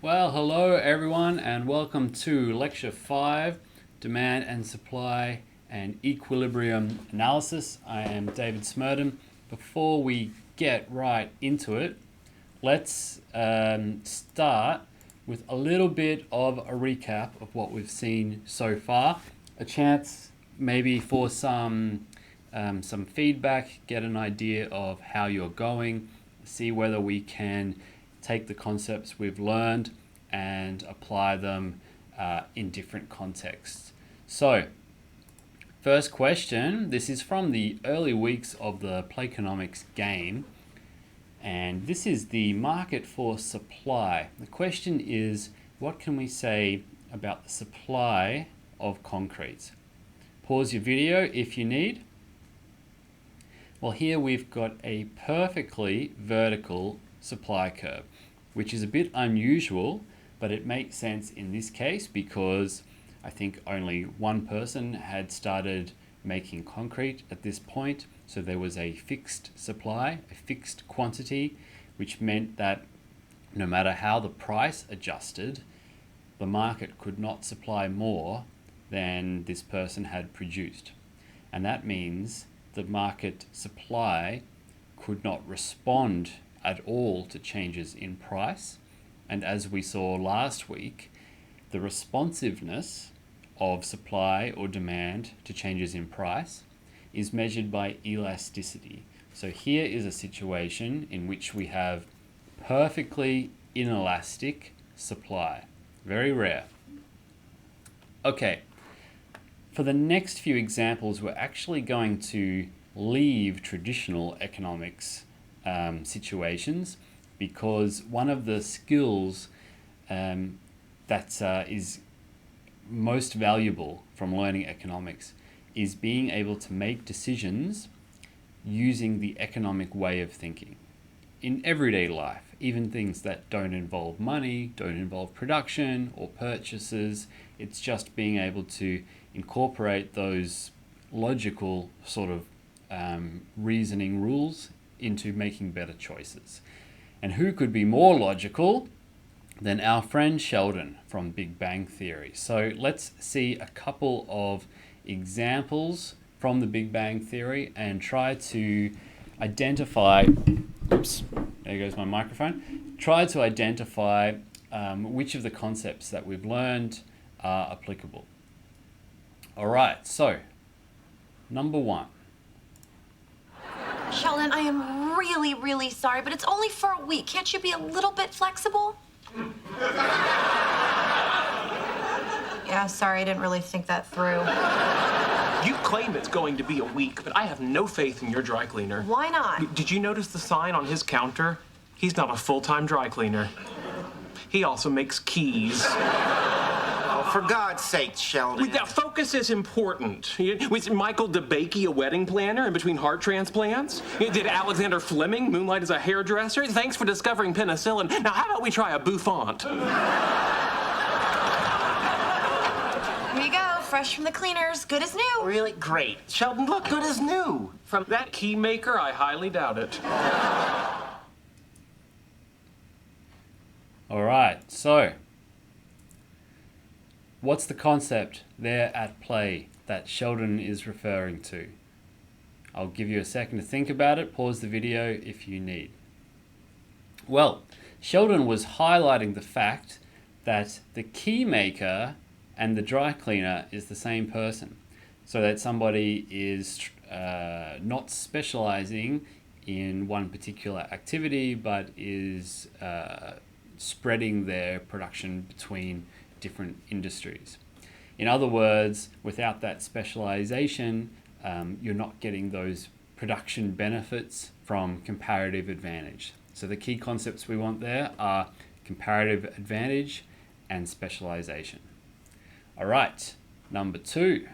Well, hello everyone and welcome to Lecture 5, Demand and Supply and Equilibrium Analysis. I am David Smerdon. Before we get right into it, let's start with a little bit of a recap of what we've seen so far. A chance maybe for some feedback, get an idea of how you're going, see whether we can take the concepts we've learned and apply them in different contexts. So, first question, this is from the early weeks of the Playconomics game, and this is the market for supply. The question is, what can we say about the supply of concrete? Pause your video if you need. Well, here we've got a perfectly vertical supply curve, which is a bit unusual, but it makes sense in this case because I think only one person had started making concrete at this point. So there was a fixed supply, a fixed quantity, which meant that no matter how the price adjusted, the market could not supply more than this person had produced. And that means the market supply could not respond at all to changes in price. And as we saw last week, the responsiveness of supply or demand to changes in price is measured by elasticity. So here is a situation in which we have perfectly inelastic supply. Very rare. Okay, for the next few examples, we're actually going to leave traditional economics situations, because one of the skills that is most valuable from learning economics is being able to make decisions using the economic way of thinking in everyday life, even things that don't involve money, don't involve production or purchases. It's just being able to incorporate those logical sort of reasoning rules into making better choices. And who could be more logical than our friend Sheldon from Big Bang Theory? So let's see a couple of examples from the Big Bang Theory and try to identify, oops, there goes my microphone, try to identify which of the concepts that we've learned are applicable. All right, so number one. Sheldon, I am really sorry, but it's only for a week. Can't you be a little bit flexible? Yeah, sorry, I didn't really think that through. You claim it's going to be a week, but I have no faith in your dry cleaner. Why not? Did you notice the sign on his counter? He's not a full-time dry cleaner. He also makes keys. For God's sake, Sheldon. That focus is important. Was Michael DeBakey a wedding planner in between heart transplants? Did Alexander Fleming moonlight as a hairdresser? Thanks for discovering penicillin. Now, how about we try a bouffant? Here you go, fresh from the cleaners, good as new. Really great. Sheldon, look good as new. From that key maker, I highly doubt it. All right, so what's the concept there at play that Sheldon is referring to? I'll give you a second to think about it. Pause the video if you need. Well, Sheldon was highlighting the fact that the key maker and the dry cleaner is the same person. So that somebody is not specializing in one particular activity, but is spreading their production between different industries. In other words, without that specialization, you're not getting those production benefits from comparative advantage. So the key concepts we want there are comparative advantage and specialization. All right, number two.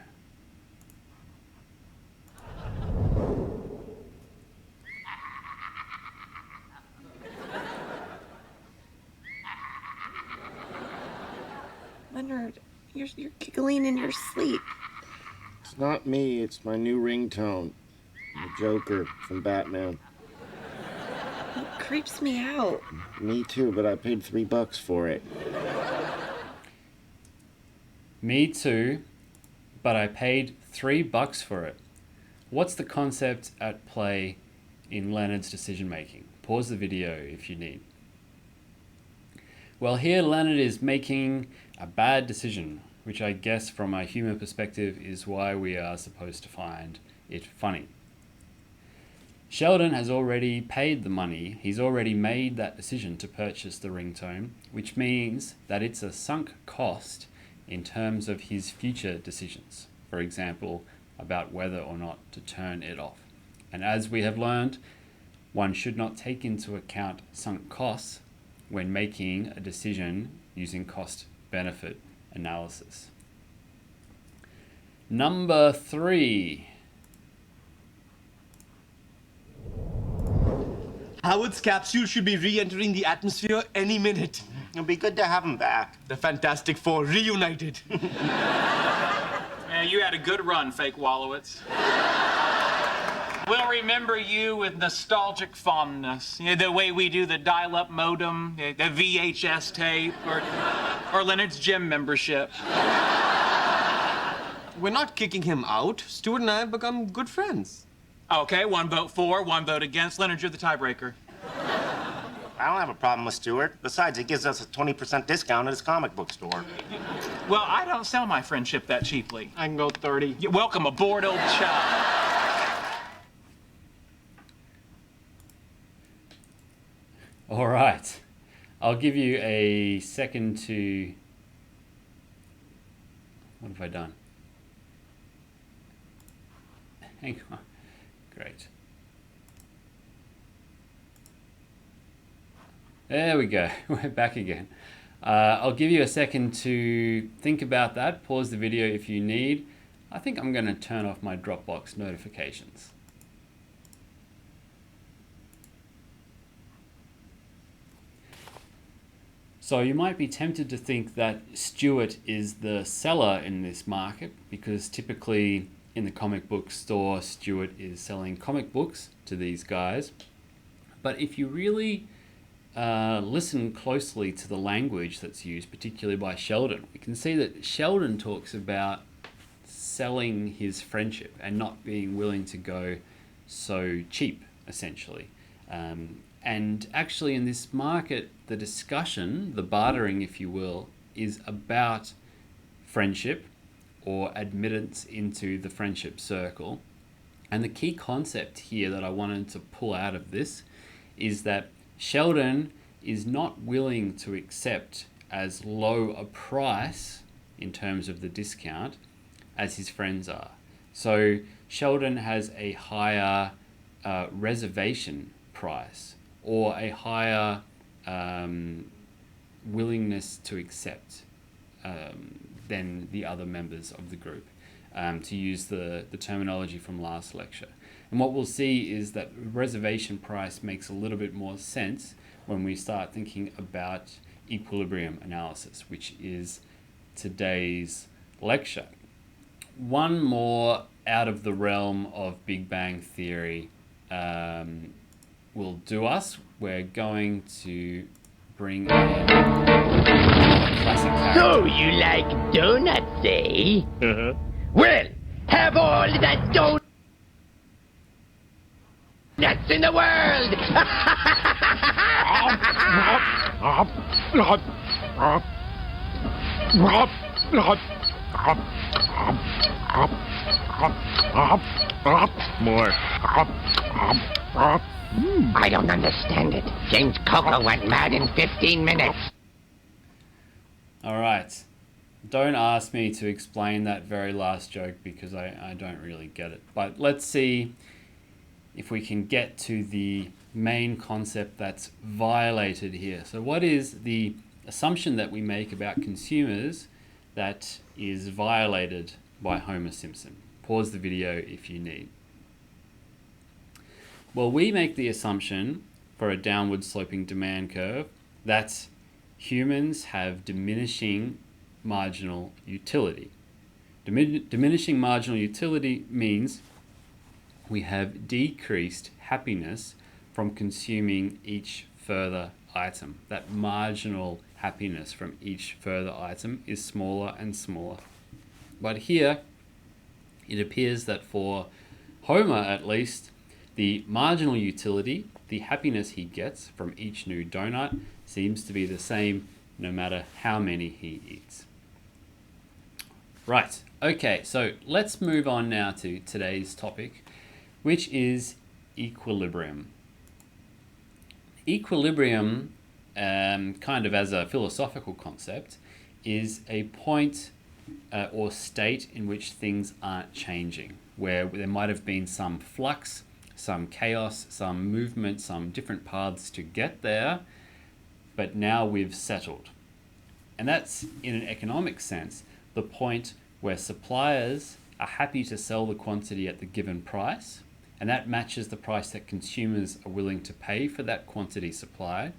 Leonard, you're giggling in your sleep. It's not me, it's my new ringtone. The Joker from Batman. creeps me out. Me too, but I paid $3 for it. Me too, but I paid $3 for it. What's the concept at play in Leonard's decision making? Pause the video if you need. Well, here Leonard is making a bad decision, which I guess from a human perspective is why we are supposed to find it funny. Sheldon has already paid the money. He's already made that decision to purchase the ringtone, which means that it's a sunk cost in terms of his future decisions. For example, about whether or not to turn it off. And as we have learned, one should not take into account sunk costs when making a decision using cost-benefit analysis. Number 3. Howard's capsule should be re-entering the atmosphere any minute. It'll be good to have him back. The Fantastic Four reunited. Yeah, you had a good run, fake Wallowitz. We'll remember you with nostalgic fondness. You know, the way we do the dial-up modem, the VHS tape, or Leonard's gym membership. We're not kicking him out. Stuart and I have become good friends. Okay, 1 vote for, 1 vote against. Leonard, you're the tiebreaker. I don't have a problem with Stuart. Besides, he gives us a 20% discount at his comic book store. Well, I don't sell my friendship that cheaply. I can go 30. Welcome aboard, old chap. All right, I'll give you a second to... What have I done? Hang on. Great. There we go. We're back again. I'll give you a second to think about that. Pause the video if you need. I think I'm going to turn off my Dropbox notifications. So you might be tempted to think that Stuart is the seller in this market because typically in the comic book store, Stuart is selling comic books to these guys. But if you really listen closely to the language that's used, particularly by Sheldon, we can see that Sheldon talks about selling his friendship and not being willing to go so cheap, essentially. And actually in this market, the discussion, the bartering, if you will, is about friendship or admittance into the friendship circle. And the key concept here that I wanted to pull out of this is that Sheldon is not willing to accept as low a price in terms of the discount as his friends are. So Sheldon has a higher reservation price or a higher willingness to accept than the other members of the group, to use the terminology from last lecture. And what we'll see is that reservation price makes a little bit more sense when we start thinking about equilibrium analysis, which is today's lecture. One more out of the realm of Big Bang Theory will do us. We're going to bring in a classic character. So you like donuts, eh? Well, have all the donuts in the world! More. I don't understand it. James Coco went mad in 15 minutes. All right. Don't ask me to explain that very last joke because I don't really get it. But let's see if we can get to the main concept that's violated here. So what is the assumption that we make about consumers that is violated by Homer Simpson? Pause the video if you need. Well, we make the assumption for a downward sloping demand curve that humans have diminishing marginal utility. Diminishing marginal utility means we have decreased happiness from consuming each further item. That marginal happiness from each further item is smaller and smaller. But here, it appears that for Homer at least, the marginal utility, the happiness he gets from each new donut, seems to be the same no matter how many he eats. Right, okay, so let's move on now to today's topic, which is equilibrium. Equilibrium, kind of as a philosophical concept, is a point or state in which things aren't changing, where there might have been some flux, some chaos, some movement, some different paths to get there, but now we've settled. And that's, in an economic sense, the point where suppliers are happy to sell the quantity at the given price, and that matches the price that consumers are willing to pay for that quantity supplied,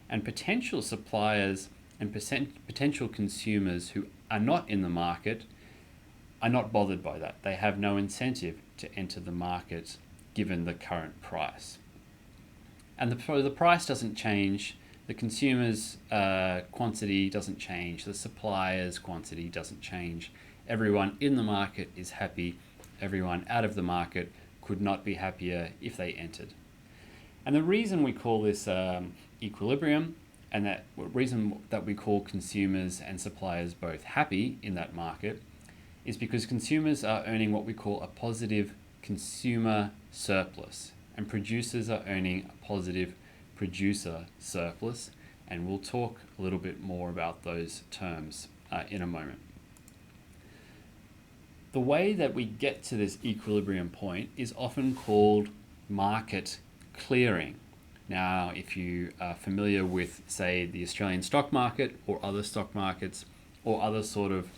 and potential suppliers and potential consumers who are not in the market are not bothered by that. They have no incentive to enter the market given the current price. And the price doesn't change, the consumer's quantity doesn't change, the supplier's quantity doesn't change. Everyone in the market is happy, everyone out of the market could not be happier if they entered. And the reason we call this equilibrium, and that reason that we call consumers and suppliers both happy in that market, is because consumers are earning what we call a positive consumer surplus, and producers are earning a positive producer surplus, and we'll talk a little bit more about those terms in a moment. The way that we get to this equilibrium point is often called market clearing. Now, if you are familiar with, say, the Australian stock market or other stock markets or other sort of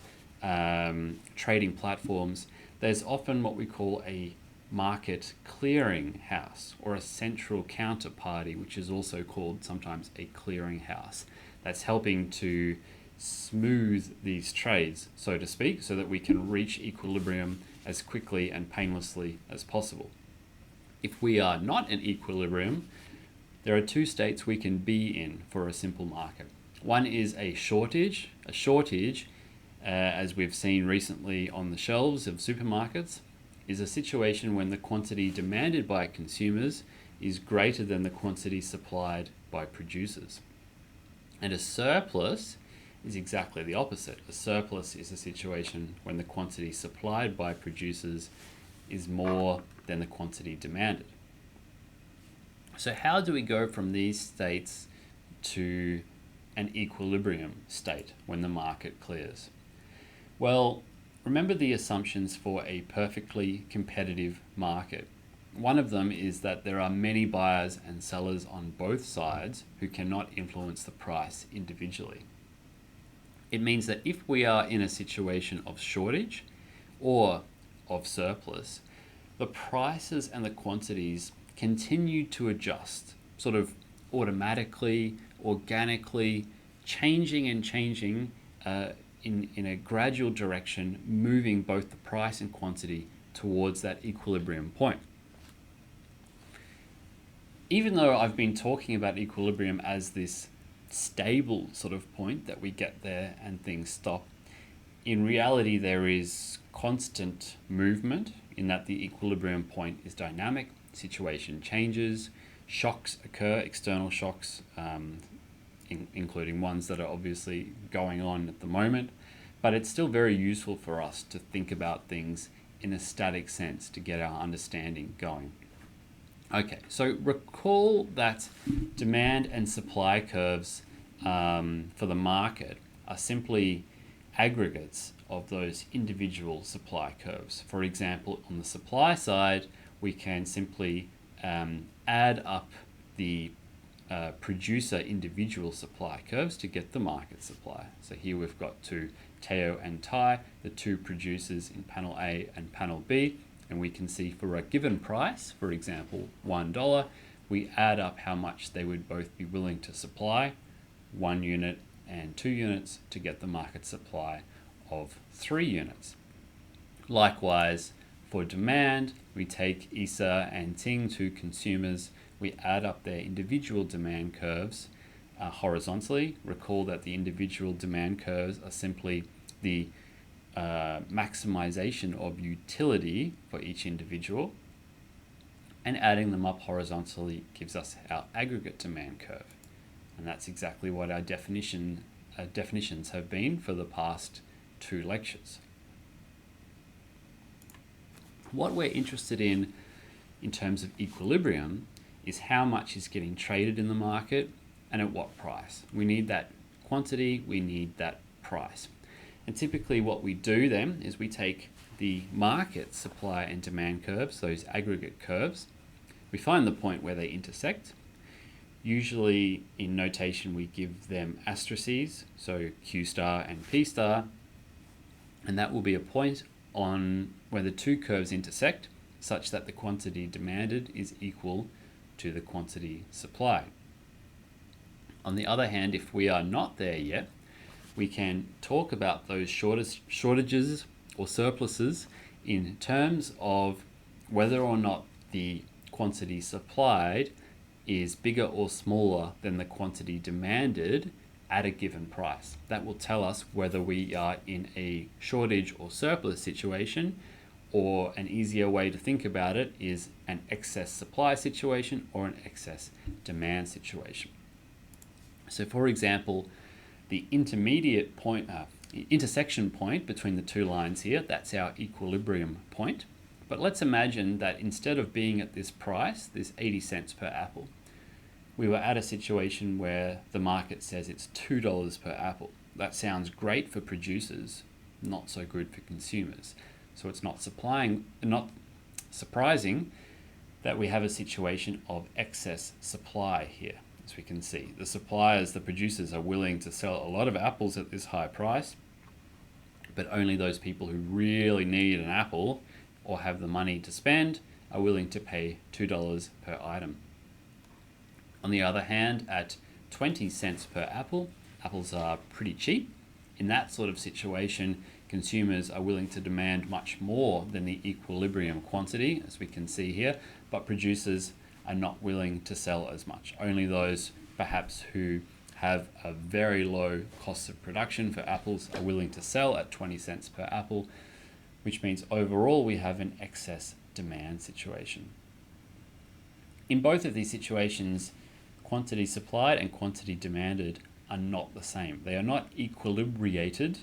trading platforms, there's often what we call a market clearing house or a central counterparty, which is also called sometimes a clearing house, that's helping to smooth these trades, so to speak, so that we can reach equilibrium as quickly and painlessly as possible. If we are not in equilibrium, there are two states we can be in for a simple market. One is a shortage. A shortage, as we've seen recently on the shelves of supermarkets, is a situation when the quantity demanded by consumers is greater than the quantity supplied by producers. And a surplus is exactly the opposite. A surplus is a situation when the quantity supplied by producers is more than the quantity demanded. So how do we go from these states to an equilibrium state when the market clears? Well, remember the assumptions for a perfectly competitive market. One of them is that there are many buyers and sellers on both sides who cannot influence the price individually. It means that if we are in a situation of shortage or of surplus, the prices and the quantities continue to adjust, sort of automatically, organically, changing and changing in a gradual direction, moving both the price and quantity towards that equilibrium point. Even though I've been talking about equilibrium as this stable sort of point that we get there and things stop, in reality there is constant movement in that the equilibrium point is dynamic, situation changes, shocks occur, external shocks, including ones that are obviously going on at the moment, but it's still very useful for us to think about things in a static sense to get our understanding going. Okay, so recall that demand and supply curves for the market are simply aggregates of those individual supply curves. For example, on the supply side, we can simply add up the producer individual supply curves to get the market supply. So here we've got to Teo and Tai, the two producers in panel A and panel B, and we can see for a given price, for example, $1, we add up how much they would both be willing to supply, 1 unit and 2 units, to get the market supply of 3 units. Likewise, for demand, we take Isa and Ting, two consumers, we add up their individual demand curves horizontally. Recall that the individual demand curves are simply the maximization of utility for each individual, and adding them up horizontally gives us our aggregate demand curve. And that's exactly what our definitions have been for the past 2 lectures. What we're interested in terms of equilibrium is how much is getting traded in the market and at what price. We need that quantity, we need that price. And typically what we do then is we take the market supply and demand curves, those aggregate curves, we find the point where they intersect. Usually in notation we give them asterisks, so Q star and P star, and that will be a point on where the 2 curves intersect such that the quantity demanded is equal to the quantity supplied. On the other hand, if we are not there yet, we can talk about those shortages or surpluses in terms of whether or not the quantity supplied is bigger or smaller than the quantity demanded at a given price. That will tell us whether we are in a shortage or surplus situation, or an easier way to think about it is an excess supply situation or an excess demand situation. So for example, the intermediate point, intersection point between the 2 lines here, that's our equilibrium point. But let's imagine that instead of being at this price, this 80 cents per apple, we were at a situation where the market says it's $2 per apple. That sounds great for producers, not so good for consumers. So it's not surprising that we have a situation of excess supply here. As we can see, the suppliers, the producers, are willing to sell a lot of apples at this high price, but only those people who really need an apple or have the money to spend are willing to pay $2 per item. On the other hand, at 20 cents per apple, apples are pretty cheap. In that sort of situation, consumers are willing to demand much more than the equilibrium quantity, as we can see here, but producers are not willing to sell as much. Only those perhaps who have a very low cost of production for apples are willing to sell at 20 cents per apple, which means overall we have an excess demand situation. In both of these situations, quantity supplied and quantity demanded are not the same. They are not equilibrated,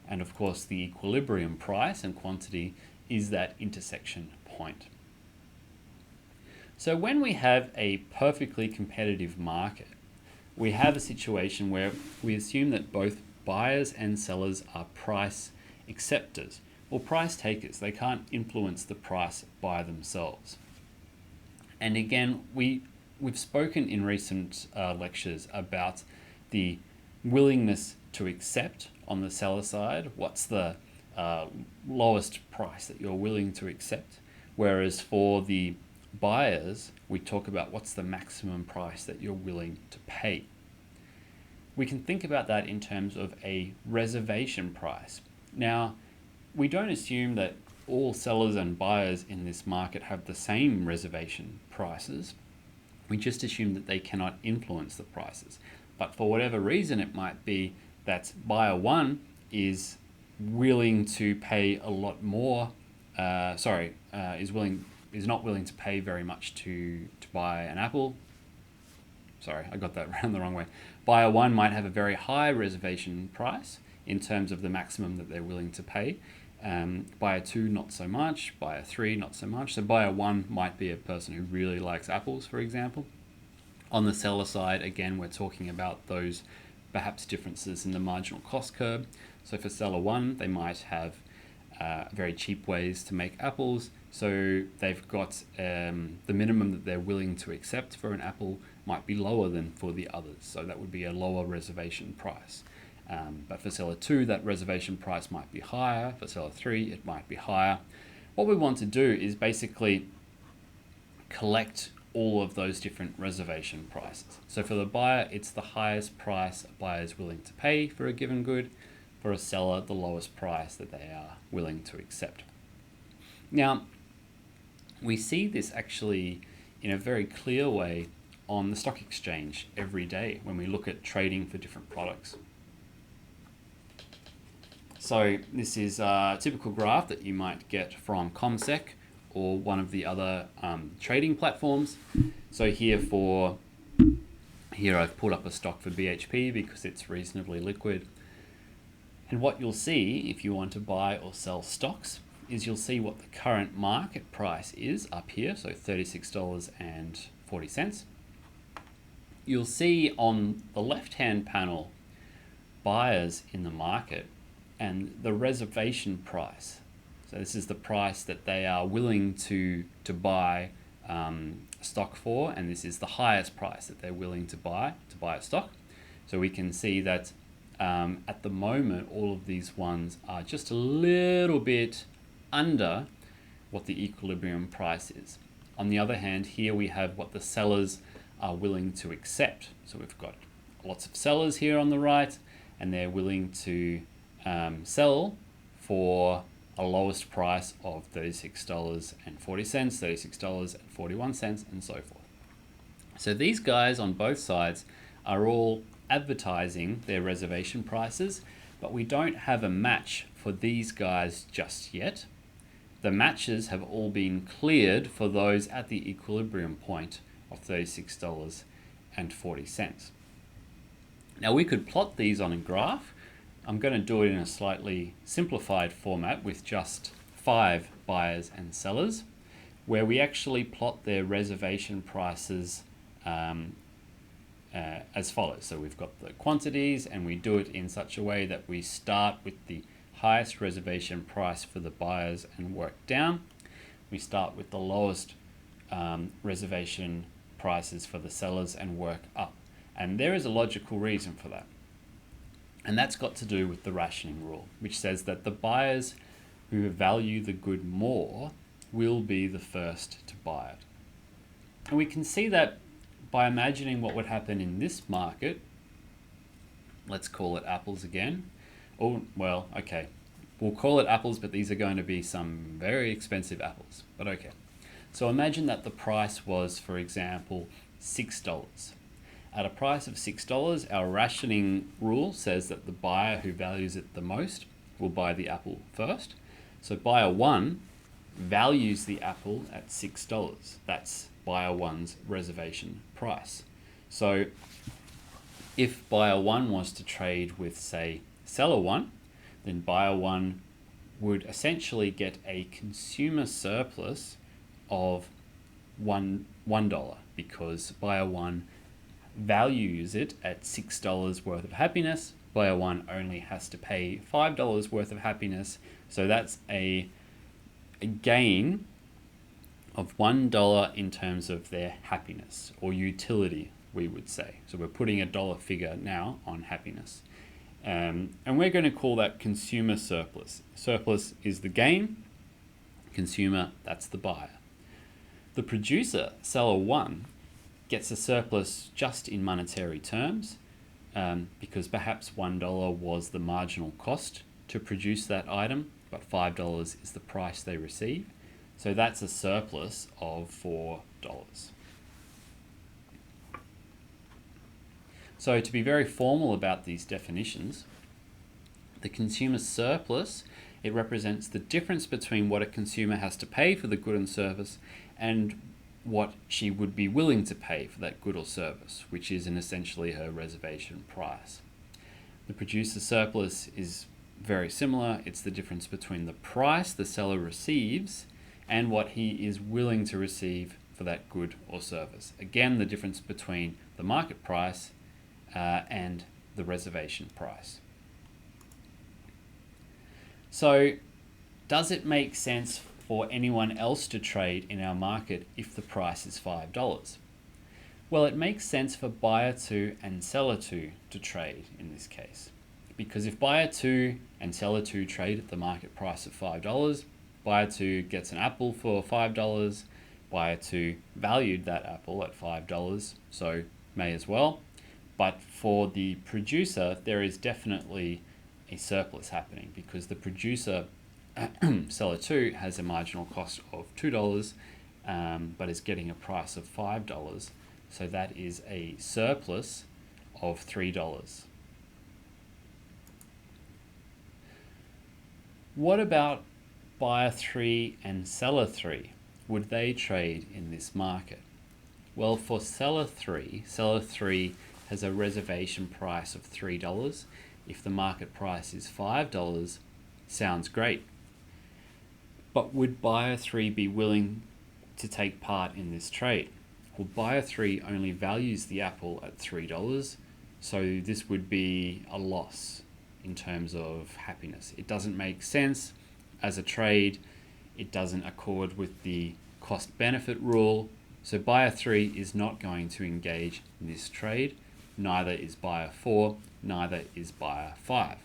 and of course the equilibrium price and quantity is that intersection point. So when we have a perfectly competitive market, we have a situation where we assume that both buyers and sellers are price acceptors or price takers. They can't influence the price by themselves. And again, we've spoken in recent lectures about the willingness to accept on the seller side. What's the lowest price that you're willing to accept? Whereas for the buyers, we talk about what's the maximum price that you're willing to pay. We can think about that in terms of a reservation price. Now, we don't assume that all sellers and buyers in this market have the same reservation prices. We just assume that they cannot influence the prices. But for whatever reason, it might be that buyer 1 is willing to pay a lot more, is not willing to pay very much to buy an apple. Sorry, I got that around the wrong way. Buyer 1 might have a very high reservation price in terms of the maximum that they're willing to pay. Buyer 2, not so much. Buyer 3, not so much. So buyer 1 might be a person who really likes apples, for example. On the seller side, again, we're talking about those perhaps differences in the marginal cost curve. So for seller 1, they might have very cheap ways to make apples. So they've got the minimum that they're willing to accept for an apple might be lower than for the others. So that would be a lower reservation price. But for seller 2, that reservation price might be higher. For seller 3, it might be higher. What we want to do is basically collect all of those different reservation prices. So for the buyer, it's the highest price a buyer is willing to pay for a given good. For a seller, the lowest price that they are willing to accept. Now, we see this actually in a very clear way on the stock exchange every day when we look at trading for different products. So this is a typical graph that you might get from ComSec or one of the other trading platforms. So here I've pulled up a stock for BHP because it's reasonably liquid. And what you'll see if you want to buy or sell stocks is you'll see what the current market price is up here, so $36.40. You'll see on the left-hand panel buyers in the market and the reservation price. So this is the price that they are willing to buy stock for, and this is the highest price that they're willing to buy a stock. So we can see that at the moment all of these ones are just a little bit under what the equilibrium price is. On the other hand, here we have what the sellers are willing to accept. So we've got lots of sellers here on the right, and they're willing to sell for a lowest price of $36.40, $36.41, and so forth. So these guys on both sides are all advertising their reservation prices, but we don't have a match for these guys just yet. The matches have all been cleared for those at the equilibrium point of $36.40. Now we could plot these on a graph. I'm going to do it in a slightly simplified format with just 5 buyers and sellers, where we actually plot their reservation prices as follows. So we've got the quantities, and we do it in such a way that we start with the highest reservation price for the buyers and work down. We start with the lowest reservation prices for the sellers and work up. And there is a logical reason for that. And that's got to do with the rationing rule, which says that the buyers who value the good more will be the first to buy it. And we can see that by imagining what would happen in this market. Let's call it apples again. Oh, well, okay. We'll call it apples, but these are going to be some very expensive apples. But okay. So imagine that the price was, for example, $6. At a price of $6, our rationing rule says that the buyer who values it the most will buy the apple first. So buyer 1 values the apple at $6. That's buyer 1's reservation price. So if buyer 1 was to trade with, say, seller 1, then buyer 1 would essentially get a consumer surplus of $1 because buyer 1 values it at $6 worth of happiness. Buyer 1 only has to pay $5 worth of happiness. So that's a gain of $1 in terms of their happiness or utility, we would say. So we're putting a dollar figure now on happiness. And we're going to call that consumer surplus. Surplus is the gain. Consumer, that's the buyer. The producer, seller 1, gets a surplus just in monetary terms because perhaps $1 was the marginal cost to produce that item, but $5 is the price they receive. So that's a surplus of $4. So to be very formal about these definitions, the consumer surplus, it represents the difference between what a consumer has to pay for the good and service and what she would be willing to pay for that good or service, which is essentially her reservation price. The producer surplus is very similar. It's the difference between the price the seller receives and what he is willing to receive for that good or service. Again, the difference between the market price and the reservation price. So, does it make sense for anyone else to trade in our market if the price is $5? Well, it makes sense for buyer 2 and seller 2 to trade in this case. Because if buyer 2 and seller 2 trade at the market price of $5, buyer 2 gets an apple for $5, buyer 2 valued that apple at $5, so may as well. But for the producer, there is definitely a surplus happening because the producer, seller 2, has a marginal cost of $2 but is getting a price of $5. So that is a surplus of $3. What about buyer 3 and seller 3? Would they trade in this market? Well, for seller 3 has a reservation price of $3. If the market price is $5, sounds great. But would buyer 3 be willing to take part in this trade? Well, buyer 3 only values the apple at $3, so this would be a loss in terms of happiness. It doesn't make sense as a trade. It doesn't accord with the cost-benefit rule. So buyer 3 is not going to engage in this trade. Neither is buyer 4, neither is buyer 5.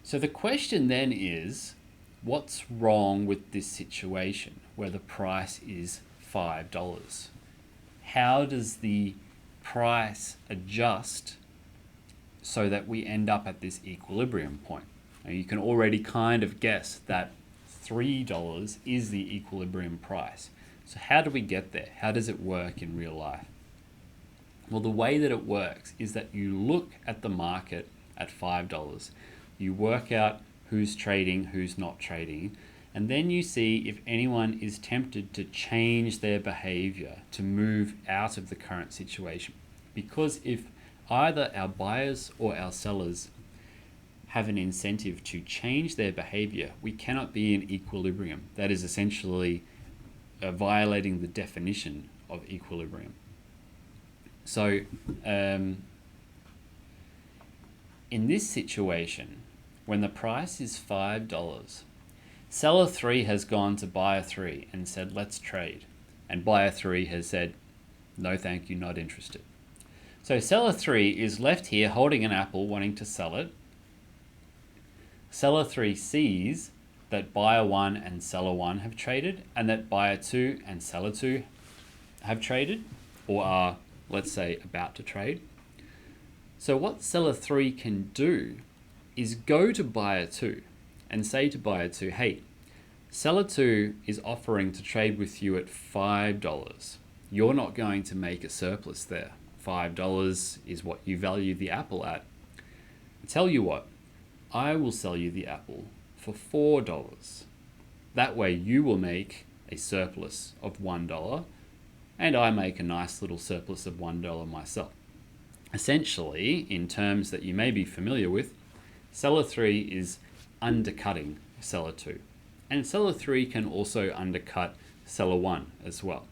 So the question then is, what's wrong with this situation where the price is $5? How does the price adjust so that we end up at this equilibrium point? Now you can already kind of guess that $3 is the equilibrium price. So how do we get there? How does it work in real life? Well, the way that it works is that you look at the market at $5. You work out who's trading, who's not trading, and then you see if anyone is tempted to change their behavior to move out of the current situation. Because if either our buyers or our sellers have an incentive to change their behavior, we cannot be in equilibrium. That is essentially violating the definition of equilibrium. So in this situation, when the price is $5, seller 3 has gone to buyer 3 and said, let's trade. And buyer 3 has said, no thank you, not interested. So seller 3 is left here holding an apple wanting to sell it. Seller 3 sees that buyer 1 and seller 1 have traded, and that buyer 2 and seller 2 have traded, or are, let's say, about to trade. So what seller 3 can do is go to buyer 2 and say to buyer 2, hey, seller 2 is offering to trade with you at $5. You're not going to make a surplus there. $5 is what you value the apple at. I tell you what, I will sell you the apple for $4. That way you will make a surplus of $1 and I make a nice little surplus of $1 myself. Essentially, in terms that you may be familiar with, seller 3 is undercutting seller 2. And seller 3 can also undercut seller 1 as well.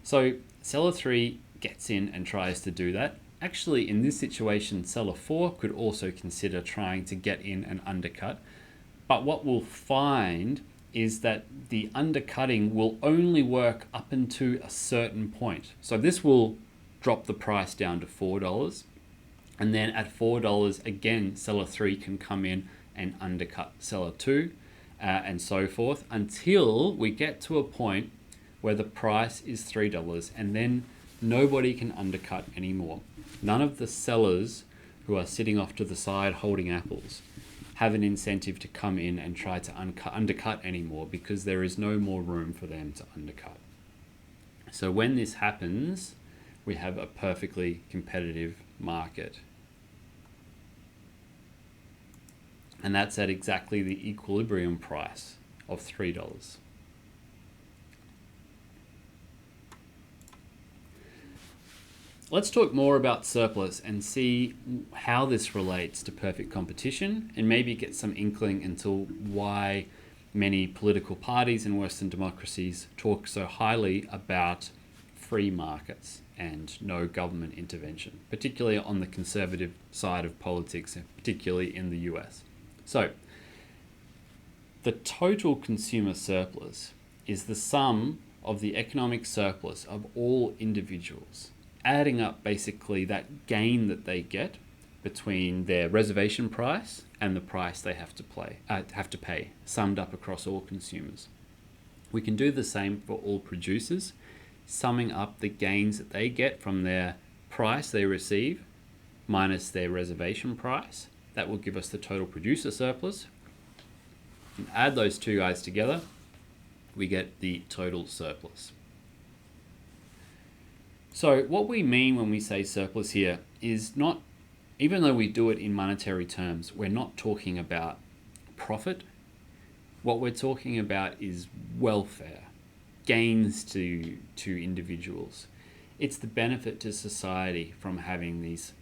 So seller 3 gets in and tries to do that. Actually, in this situation, seller 4 could also consider trying to get in and undercut. But what we'll find is that the undercutting will only work up until a certain point. So this will drop the price down to $4. And then at $4, again, seller 3 can come in and undercut seller 2 and so forth until we get to a point where the price is $3 and then nobody can undercut anymore. None of the sellers who are sitting off to the side holding apples have an incentive to come in and try to undercut anymore because there is no more room for them to undercut. So when this happens, we have a perfectly competitive market. And that's at exactly the equilibrium price of $3. Let's talk more about surplus and see how this relates to perfect competition and maybe get some inkling into why many political parties in Western democracies talk so highly about free markets and no government intervention, particularly on the conservative side of politics, and particularly in the US. So, the total consumer surplus is the sum of the economic surplus of all individuals, adding up basically that gain that they get between their reservation price and the price they have to pay, summed up across all consumers. We can do the same for all producers, summing up the gains that they get from their price they receive minus their reservation price. That will give us the total producer surplus. And add those two guys together, we get the total surplus. So what we mean when we say surplus here is not, even though we do it in monetary terms, we're not talking about profit. What we're talking about is welfare, gains to individuals. It's the benefit to society from having these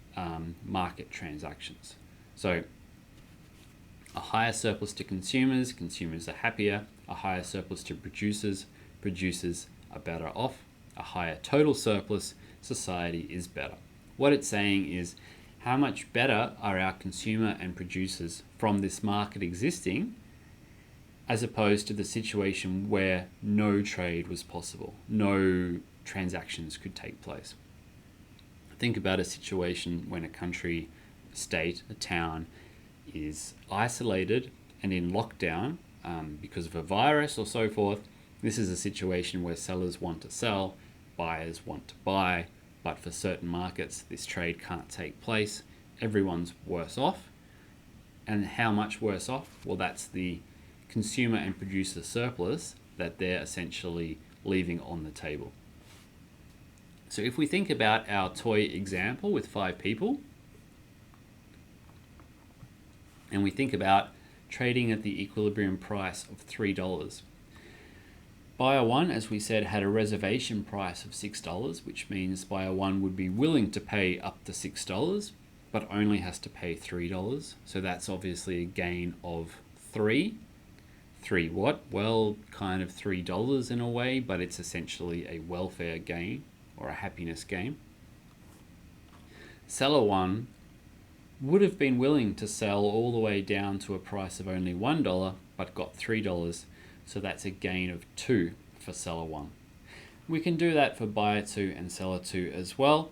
market transactions. So a higher surplus to consumers, consumers are happier. A higher surplus to producers, producers are better off. A higher total surplus, society is better. What it's saying is, how much better are our consumer and producers from this market existing, as opposed to the situation where no trade was possible, no transactions could take place. Think about a situation when a country, a state, a town is isolated and in lockdown because of a virus or so forth. This is a situation where sellers want to sell, buyers want to buy, but for certain markets this trade can't take place. Everyone's worse off. And how much worse off? Well, that's the consumer and producer surplus that they're essentially leaving on the table. So if we think about our toy example with 5 people, and we think about trading at the equilibrium price of $3, buyer 1, as we said, had a reservation price of $6, which means buyer 1 would be willing to pay up to $6, but only has to pay $3. So that's obviously a gain of 3. 3 what? Well, kind of $3 in a way, but it's essentially a welfare gain or a happiness gain. Seller 1 would have been willing to sell all the way down to a price of only $1, but got $3. So that's a gain of 2 for seller 1. We can do that for buyer 2 and seller 2 as well.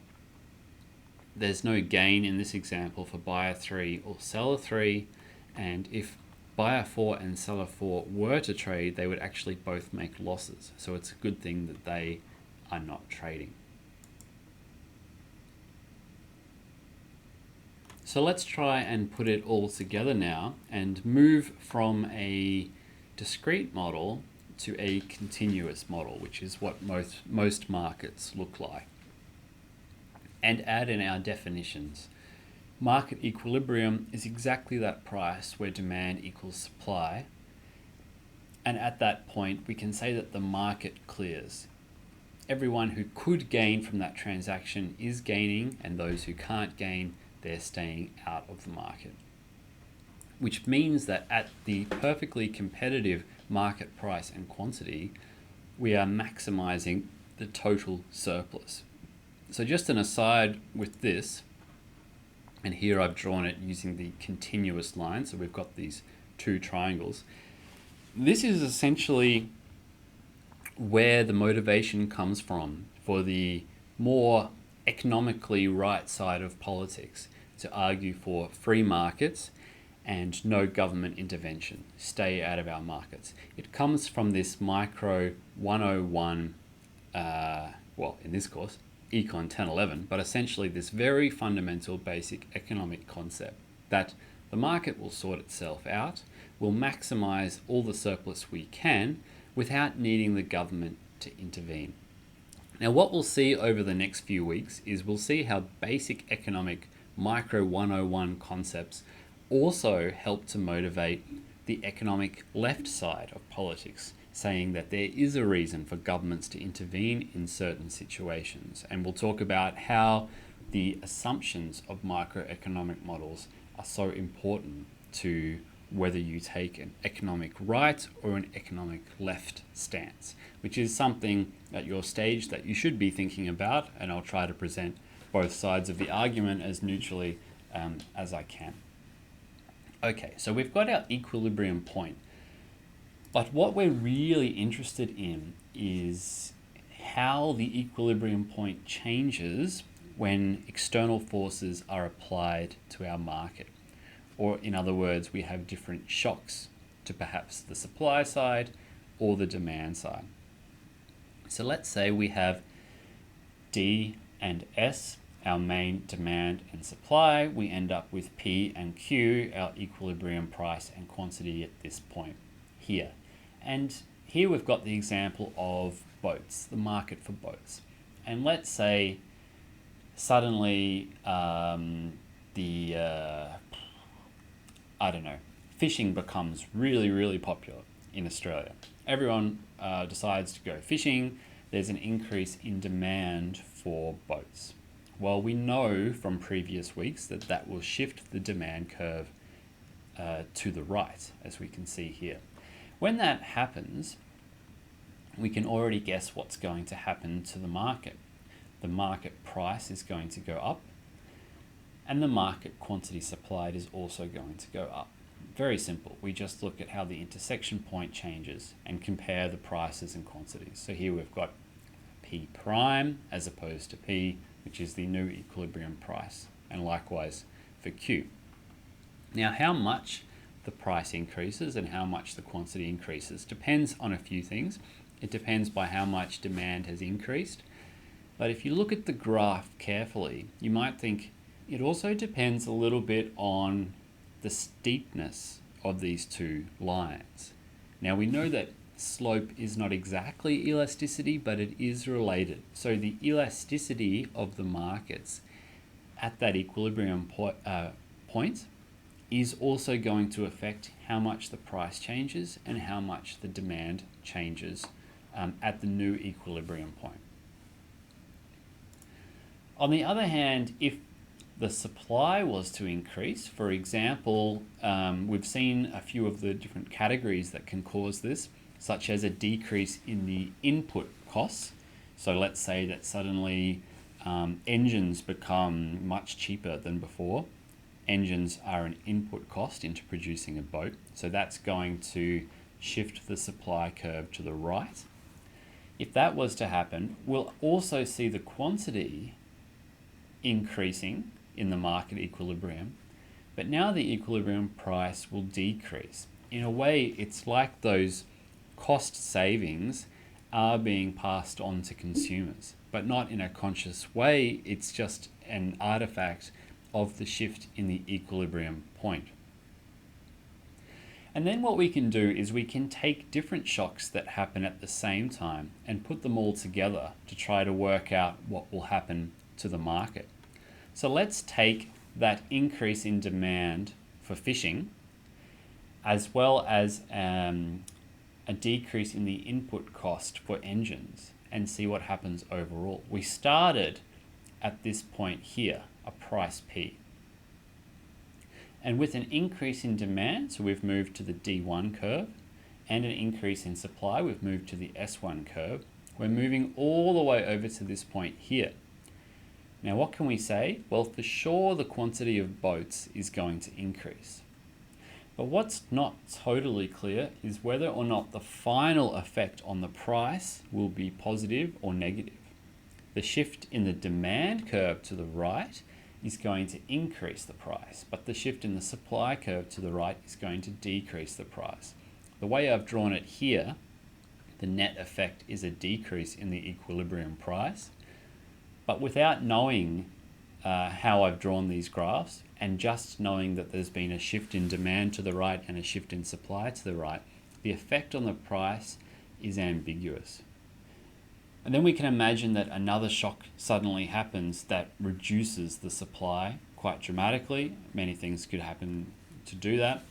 There's no gain in this example for buyer 3 or seller 3, and if buyer 4 and seller 4 were to trade, they would actually both make losses. So it's a good thing that they are not trading. So let's try and put it all together now and move from a discrete model to a continuous model, which is what most markets look like. And add in our definitions. Market equilibrium is exactly that price where demand equals supply. And at that point, we can say that the market clears. Everyone who could gain from that transaction is gaining, and those who can't gain, they're staying out of the market. Which means that at the perfectly competitive market price and quantity, we are maximizing the total surplus. So just an aside with this, and here I've drawn it using the continuous line, so we've got these 2 triangles. This is essentially where the motivation comes from for the more economically right side of politics to argue for free markets and no government intervention. Stay out of our markets. It comes from this micro 101, well, in this course, ECON1011, but essentially this very fundamental basic economic concept that the market will sort itself out, will maximize all the surplus we can without needing the government to intervene. Now what we'll see over the next few weeks is we'll see how basic economic micro 101 concepts also help to motivate the economic left side of politics, saying that there is a reason for governments to intervene in certain situations. And we'll talk about how the assumptions of microeconomic models are so important to whether you take an economic right or an economic left stance, which is something at your stage that you should be thinking about, and I'll try to present both sides of the argument as neutrally as I can. Okay, so we've got our equilibrium point, but what we're really interested in is how the equilibrium point changes when external forces are applied to our market. Or in other words, we have different shocks to perhaps the supply side or the demand side. So let's say we have D and S, our main demand and supply. We end up with P and Q, our equilibrium price and quantity at this point here. And here we've got the example of boats, the market for boats. And let's say suddenly fishing becomes really, really popular in Australia. Everyone decides to go fishing. There's an increase in demand for boats. Well, we know from previous weeks that that will shift the demand curve to the right, as we can see here. When that happens, we can already guess what's going to happen to the market. The market price is going to go up, and the market quantity supplied is also going to go up. Very simple. We just look at how the intersection point changes and compare the prices and quantities. So here we've got P prime as opposed to P, which is the new equilibrium price, and likewise for Q. Now, how much the price increases and how much the quantity increases depends on a few things. It depends by how much demand has increased. But if you look at the graph carefully, you might think it also depends a little bit on the steepness of these two lines. Now, we know that slope is not exactly elasticity, but it is related. So the elasticity of the markets at that equilibrium point is also going to affect how much the price changes and how much the demand changes at the new equilibrium point. On the other hand, if the supply was to increase, for example, we've seen a few of the different categories that can cause this, such as a decrease in the input costs. So let's say that suddenly engines become much cheaper than before. Engines are an input cost into producing a boat, so that's going to shift the supply curve to the right. If that was to happen, we'll also see the quantity increasing in the market equilibrium, but now the equilibrium price will decrease. In a way, it's like those cost savings are being passed on to consumers, but not in a conscious way. It's just an artifact of the shift in the equilibrium point. And then what we can do is we can take different shocks that happen at the same time and put them all together to try to work out what will happen to the market. So let's take that increase in demand for fishing, as well as a decrease in the input cost for engines, and see what happens overall. We started at this point here, a price P. And with an increase in demand, so we've moved to the D1 curve, and an increase in supply, we've moved to the S1 curve. We're moving all the way over to this point here. Now, what can we say? Well, for sure, the quantity of boats is going to increase. But what's not totally clear is whether or not the final effect on the price will be positive or negative. The shift in the demand curve to the right is going to increase the price, but the shift in the supply curve to the right is going to decrease the price. The way I've drawn it here, the net effect is a decrease in the equilibrium price, but without knowing how I've drawn these graphs and just knowing that there's been a shift in demand to the right and a shift in supply to the right, the effect on the price is ambiguous. And then we can imagine that another shock suddenly happens that reduces the supply quite dramatically. Many things could happen to do that,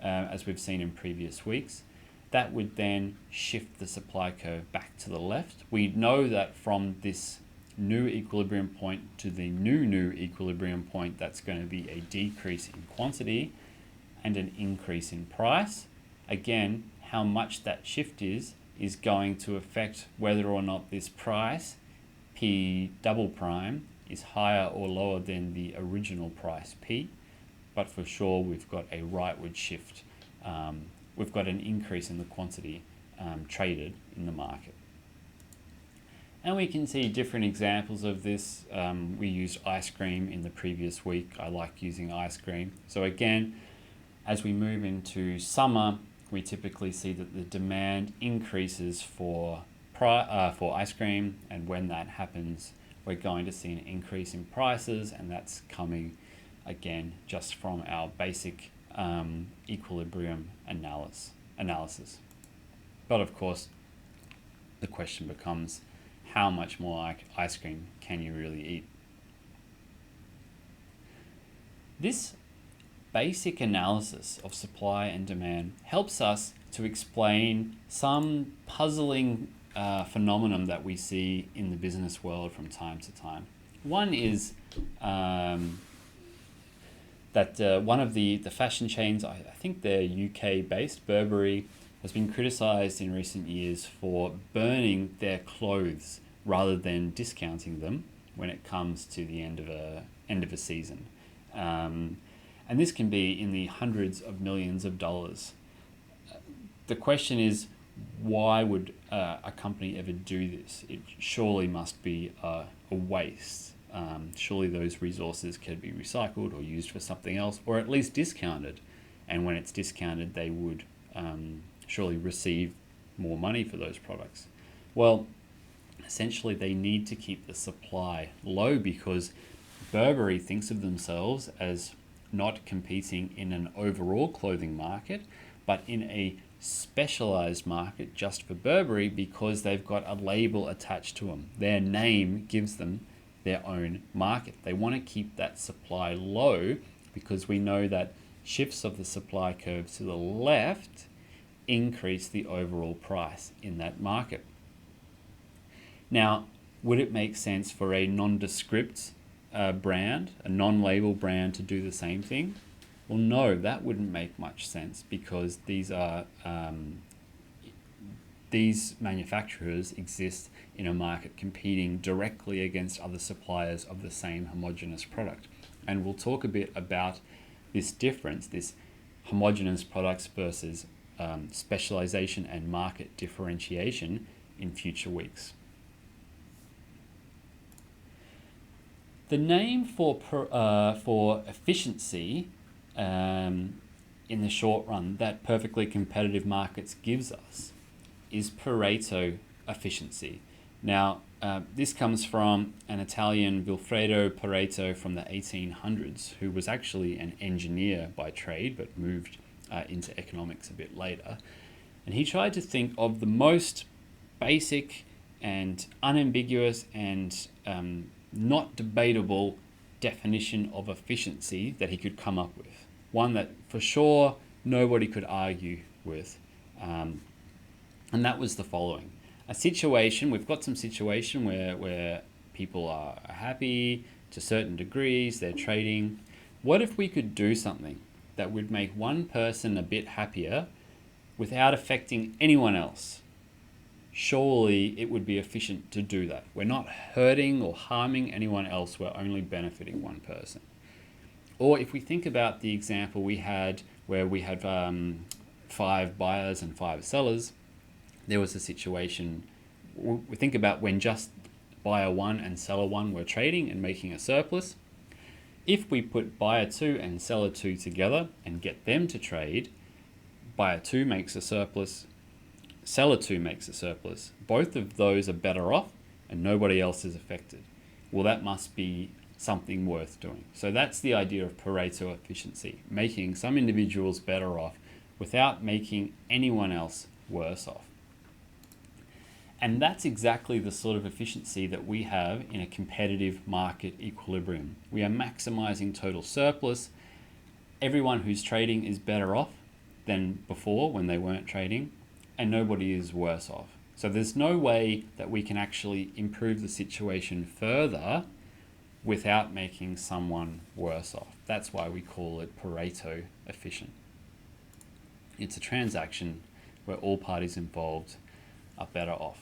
as we've seen in previous weeks. That would then shift the supply curve back to the left. We know that from this new equilibrium point to the new equilibrium point, that's going to be a decrease in quantity and an increase in price. Again, how much that shift is going to affect whether or not this price, P double prime, is higher or lower than the original price P. But for sure, we've got a rightward shift. We've got an increase in the quantity traded in the market. And we can see different examples of this. We used ice cream in the previous week. I like using ice cream. So again, as we move into summer, we typically see that the demand increases for ice cream, and when that happens, we're going to see an increase in prices, and that's coming again just from our basic equilibrium analysis. But of course, the question becomes, how much more ice cream can you really eat? This basic analysis of supply and demand helps us to explain some puzzling phenomenon that we see in the business world from time to time. One is that one of the fashion chains, I think they're UK based, Burberry, has been criticized in recent years for burning their clothes rather than discounting them when it comes to the end of a season. And this can be in the hundreds of millions of dollars. The question is, why would a company ever do this? It surely must be a waste. Surely those resources can be recycled or used for something else, or at least discounted. And when it's discounted, they would surely receive more money for those products. Well, essentially they need to keep the supply low because Burberry thinks of themselves as not competing in an overall clothing market, but in a specialized market just for Burberry because they've got a label attached to them. Their name gives them their own market. They want to keep that supply low because we know that shifts of the supply curve to the left increase the overall price in that market. Now, would it make sense for a nondescript brand, a non-label brand, to do the same thing? Well, no, that wouldn't make much sense because these manufacturers exist in a market competing directly against other suppliers of the same homogeneous product. And we'll talk a bit about this difference, this homogeneous products versus specialization and market differentiation in future weeks. The name for efficiency in the short run that perfectly competitive markets gives us is Pareto efficiency. Now, this comes from an Italian Vilfredo Pareto from the 1800s, who was actually an engineer by trade but moved into economics a bit later. And he tried to think of the most basic and unambiguous and not debatable definition of efficiency that he could come up with. One that for sure nobody could argue with. And that was the following. A situation, we've got some situation where people are happy to certain degrees, they're trading. What if we could do something that would make one person a bit happier without affecting anyone else? Surely it would be efficient to do that. We're not hurting or harming anyone else, we're only benefiting one person. Or if we think about the example we had where we had 5 buyers and 5 sellers, there was a situation, we think about when just buyer 1 and seller 1 were trading and making a surplus. If we put buyer 2 and seller 2 together and get them to trade, buyer 2 makes a surplus, seller 2 makes a surplus. Both of those are better off and nobody else is affected. Well, that must be something worth doing. So that's the idea of Pareto efficiency, making some individuals better off without making anyone else worse off. And that's exactly the sort of efficiency that we have in a competitive market equilibrium. We are maximizing total surplus. Everyone who's trading is better off than before when they weren't trading, and nobody is worse off. So there's no way that we can actually improve the situation further without making someone worse off. That's why we call it Pareto efficient. It's a transaction where all parties involved are better off.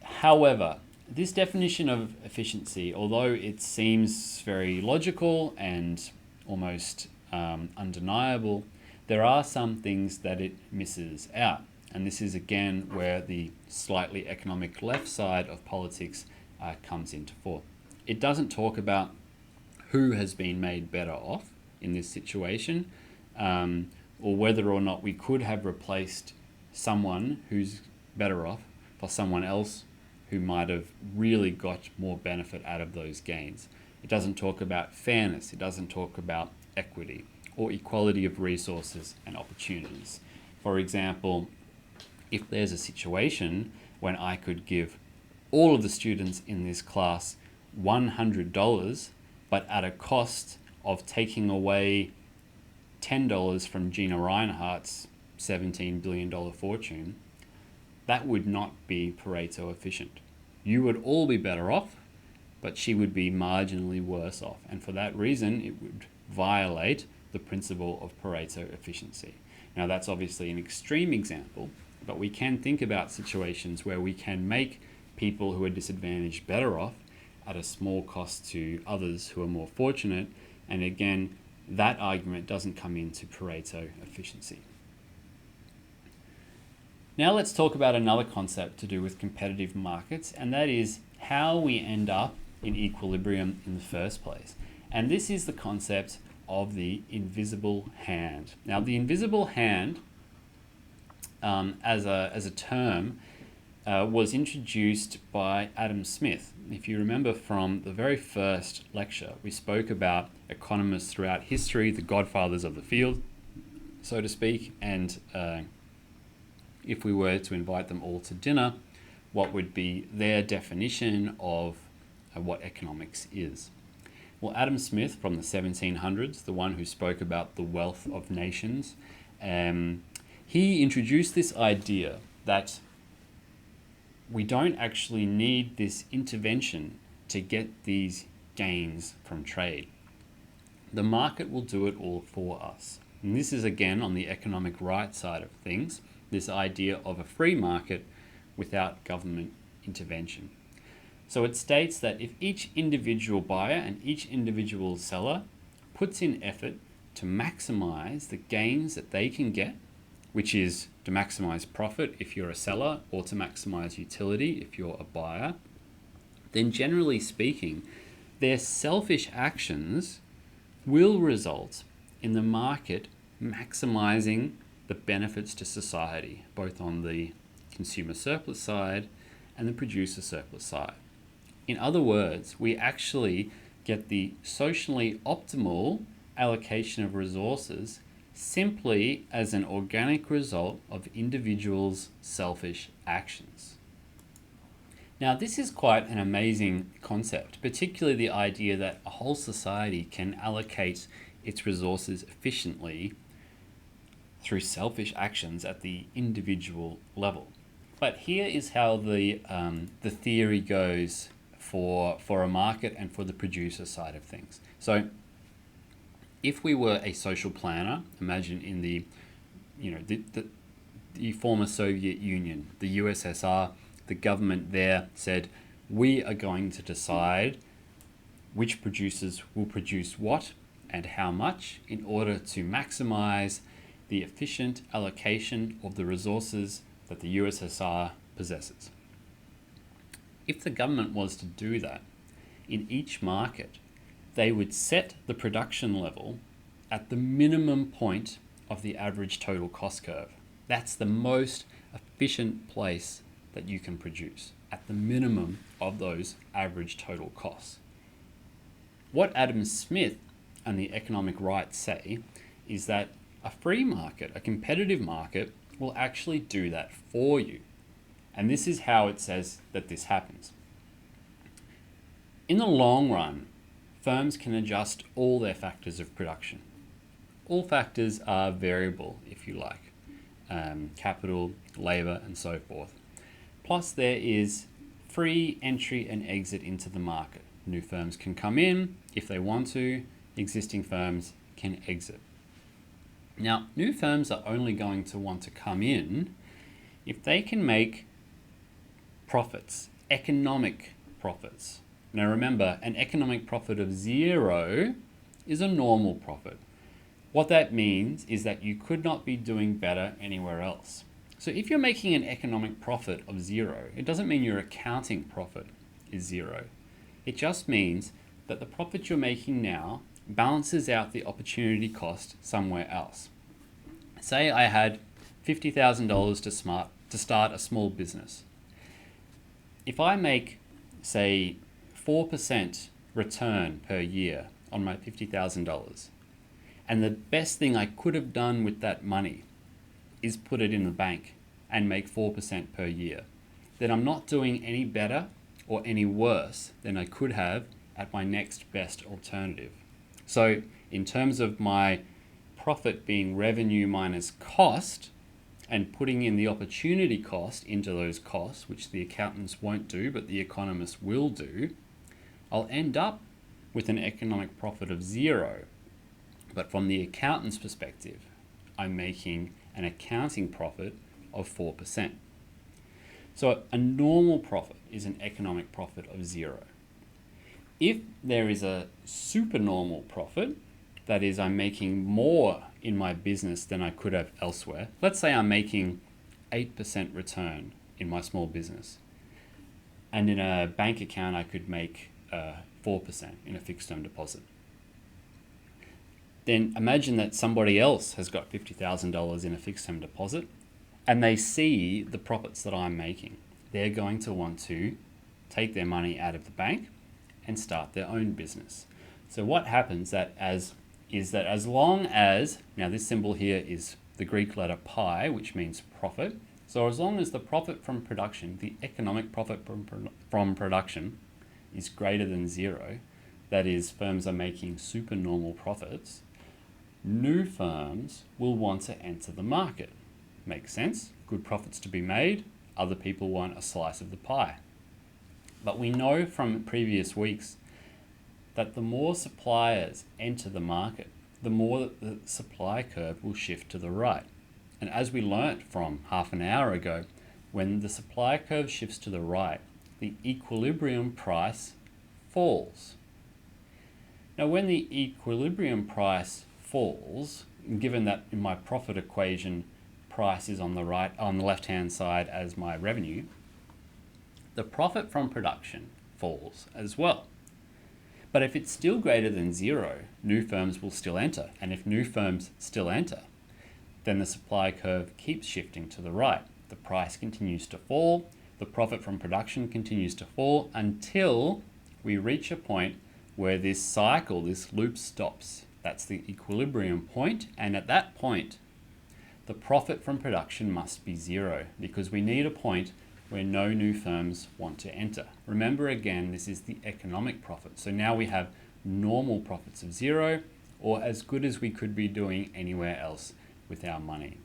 However, this definition of efficiency, although it seems very logical and almost undeniable, there are some things that it misses out. And this is again where the slightly economic left side of politics comes into fore. It doesn't talk about who has been made better off in this situation, or whether or not we could have replaced someone who's better off for someone else who might have really got more benefit out of those gains. It doesn't talk about fairness, it doesn't talk about equity or equality of resources and opportunities. For example, if there's a situation when I could give all of the students in this class $100, but at a cost of taking away $10 from Gina Reinhart's $17 billion fortune, that would not be Pareto efficient. You would all be better off, but she would be marginally worse off. And for that reason, it would violate the principle of Pareto efficiency. Now, that's obviously an extreme example, but we can think about situations where we can make people who are disadvantaged better off at a small cost to others who are more fortunate. And again, that argument doesn't come into Pareto efficiency. Now let's talk about another concept to do with competitive markets, and that is how we end up in equilibrium in the first place. And this is the concept of the invisible hand. Now, the invisible hand, as a term, was introduced by Adam Smith. If you remember from the very first lecture, we spoke about economists throughout history, the godfathers of the field, so to speak, and if we were to invite them all to dinner, what would be their definition of what economics is? Well, Adam Smith from the 1700s, the one who spoke about the wealth of nations, he introduced this idea that we don't actually need this intervention to get these gains from trade. The market will do it all for us. And this is again on the economic right side of things, this idea of a free market without government intervention. So it states that if each individual buyer and each individual seller puts in effort to maximize the gains that they can get, which is to maximize profit if you're a seller or to maximize utility if you're a buyer, then generally speaking, their selfish actions will result in the market maximizing the benefits to society, both on the consumer surplus side and the producer surplus side. In other words, we actually get the socially optimal allocation of resources simply as an organic result of individuals' selfish actions. Now, this is quite an amazing concept, particularly the idea that a whole society can allocate its resources efficiently through selfish actions at the individual level. But here is how the theory goes for a market and for the producer side of things. So if we were a social planner, imagine in the former Soviet Union, the USSR, the government there said, we are going to decide which producers will produce what and how much in order to maximize the efficient allocation of the resources that the USSR possesses. If the government was to do that, in each market, they would set the production level at the minimum point of the average total cost curve. That's the most efficient place that you can produce, at the minimum of those average total costs. What Adam Smith and the economic right say is that a free market, a competitive market, will actually do that for you. And this is how it says that this happens. In the long run, firms can adjust all their factors of production. All factors are variable, if you like, capital, labor, and so forth. Plus, there is free entry and exit into the market. New firms can come in if they want to, existing firms can exit. Now, new firms are only going to want to come in if they can make profits, economic profits. Now remember, an economic profit of 0 is a normal profit. What that means is that you could not be doing better anywhere else. So if you're making an economic profit of 0, it doesn't mean your accounting profit is 0. It just means that the profit you're making now balances out the opportunity cost somewhere else. Say I had $50,000 to start a small business. If I make, say, 4% return per year on my $50,000, and the best thing I could have done with that money is put it in the bank and make 4% per year, then I'm not doing any better or any worse than I could have at my next best alternative. So in terms of my profit being revenue minus cost and putting in the opportunity cost into those costs, which the accountants won't do, but the economists will do, I'll end up with an economic profit of 0. But from the accountant's perspective, I'm making an accounting profit of 4%. So a normal profit is an economic profit of 0. If there is a supernormal profit, that is, I'm making more in my business than I could have elsewhere. Let's say I'm making 8% return in my small business. And in a bank account, I could make 4% in a fixed term deposit. Then imagine that somebody else has got $50,000 in a fixed term deposit and they see the profits that I'm making. They're going to want to take their money out of the bank and start their own business. So what happens is that as long as, now this symbol here is the Greek letter pi, which means profit. So as long as the profit from production, the economic profit from production is greater than 0, that is, firms are making supernormal profits, new firms will want to enter the market. Makes sense? Good profits to be made, other people want a slice of the pie. But we know from previous weeks that the more suppliers enter the market, the more the supply curve will shift to the right. And as we learnt from half an hour ago, when the supply curve shifts to the right, the equilibrium price falls. Now, when the equilibrium price falls, given that in my profit equation, price is on the left-hand side as my revenue, the profit from production falls as well. But if it's still greater than 0, new firms will still enter. And if new firms still enter, then the supply curve keeps shifting to the right. The price continues to fall, the profit from production continues to fall until we reach a point where this cycle, this loop stops. That's the equilibrium point, and at that point, the profit from production must be 0 because we need a point where no new firms want to enter. Remember again, this is the economic profit. So now we have normal profits of 0 or as good as we could be doing anywhere else with our money.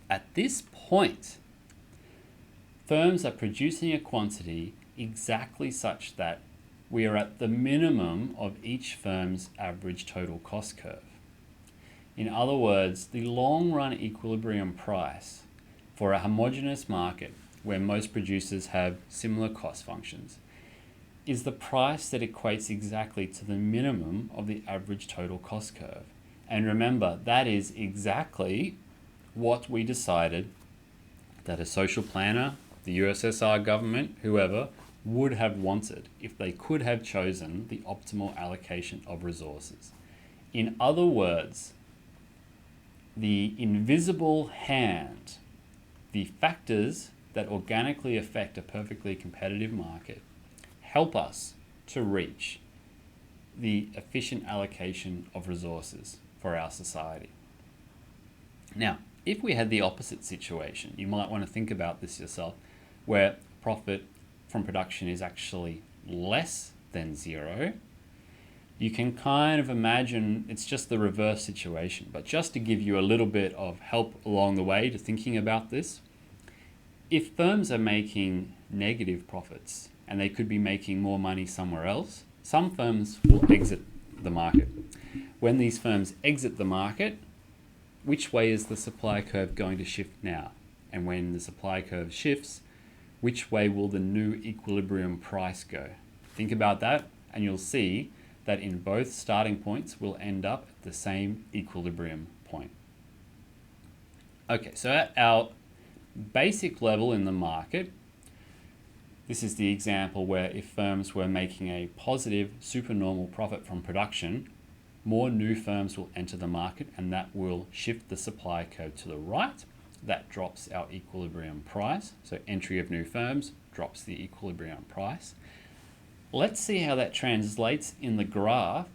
At this point, firms are producing a quantity exactly such that we are at the minimum of each firm's average total cost curve. In other words, the long run equilibrium price for a homogeneous market where most producers have similar cost functions is the price that equates exactly to the minimum of the average total cost curve. And remember, that is exactly what we decided that a social planner, the USSR government, whoever, would have wanted if they could have chosen the optimal allocation of resources. In other words, the invisible hand, the factors that organically affect a perfectly competitive market, help us to reach the efficient allocation of resources for our society. Now, if we had the opposite situation, you might want to think about this yourself, where profit from production is actually less than 0, you can kind of imagine it's just the reverse situation. But just to give you a little bit of help along the way to thinking about this, if firms are making negative profits and they could be making more money somewhere else, some firms will exit the market. When these firms exit the market, which way is the supply curve going to shift now? And when the supply curve shifts, which way will the new equilibrium price go? Think about that and you'll see that in both starting points we'll end up at the same equilibrium point. Okay, so at our basic level in the market, this is the example where if firms were making a positive supernormal profit from production, more new firms will enter the market and that will shift the supply curve to the right. That drops our equilibrium price. So entry of new firms drops the equilibrium price. Let's see how that translates in the graph